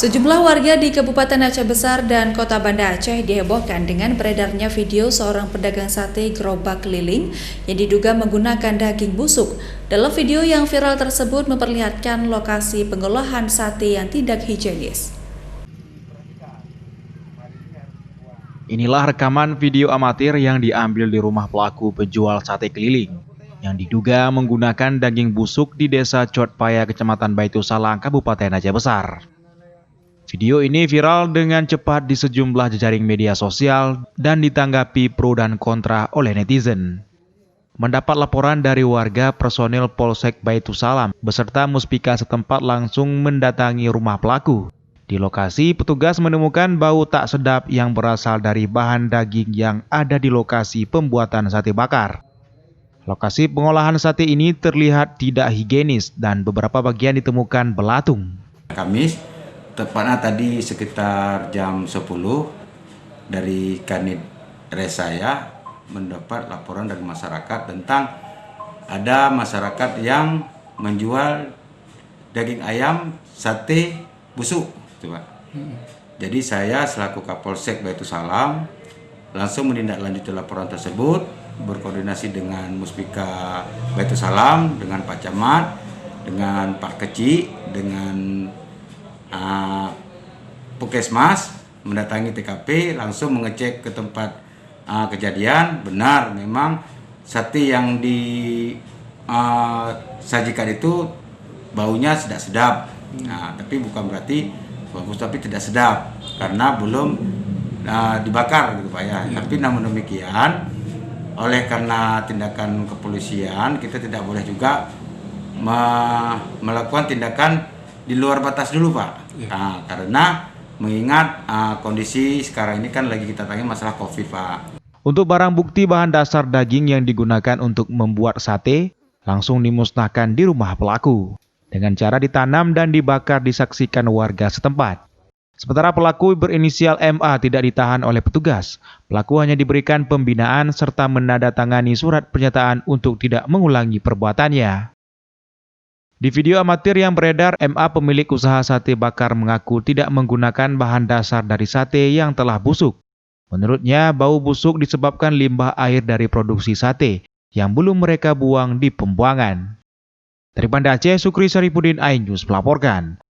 Sejumlah warga di Kabupaten Aceh Besar dan Kota Banda Aceh dihebohkan dengan beredarnya video seorang pedagang sate gerobak keliling yang diduga menggunakan daging busuk. Dalam video yang viral tersebut memperlihatkan lokasi pengolahan sate yang tidak higienis. Inilah rekaman video amatir yang diambil di rumah pelaku penjual sate keliling yang diduga menggunakan daging busuk di Desa Cotpaya, Kecamatan Baitusalam, Kabupaten Aceh Besar. Video ini viral dengan cepat di sejumlah jejaring media sosial dan ditanggapi pro dan kontra oleh netizen. Mendapat laporan dari warga, personil Polsek Baitusalam beserta muspika setempat langsung mendatangi rumah pelaku. Di lokasi, petugas menemukan bau tak sedap yang berasal dari bahan daging yang ada di lokasi pembuatan sate bakar. Lokasi pengolahan sate ini terlihat tidak higienis dan beberapa bagian ditemukan belatung. Kamis, tepatnya tadi sekitar jam 10 dari Kanit Res saya mendapat laporan dari masyarakat tentang ada masyarakat yang menjual daging ayam sate busuk. Jadi saya selaku Kapolsek Baitusalam langsung menindaklanjuti laporan tersebut, berkoordinasi dengan Muspika Baitusalam, dengan Pak Camat, dengan Pak Keci, dengan Puskesmas, mendatangi TKP, langsung mengecek ke tempat kejadian. Benar, memang sate yang disajikan itu baunya tidak sedap. Tapi bukan berarti bagus tapi tidak sedap karena belum dibakar gitu Pak ya. Tapi namun demikian, oleh karena tindakan kepolisian, kita tidak boleh juga melakukan tindakan di luar batas dulu Pak. Karena mengingat kondisi sekarang ini kan lagi kita tanya masalah COVID Pak. Untuk barang bukti bahan dasar daging yang digunakan untuk membuat sate langsung dimusnahkan di rumah pelaku. Dengan cara ditanam dan dibakar disaksikan warga setempat. Sementara pelaku berinisial MA tidak ditahan oleh petugas. Pelaku hanya diberikan pembinaan serta menandatangani surat pernyataan untuk tidak mengulangi perbuatannya. Di video amatir yang beredar, MA pemilik usaha sate bakar mengaku tidak menggunakan bahan dasar dari sate yang telah busuk. Menurutnya, bau busuk disebabkan limbah air dari produksi sate yang belum mereka buang di pembuangan. Dari Banda Aceh, Sukri Saripudin, iNews melaporkan.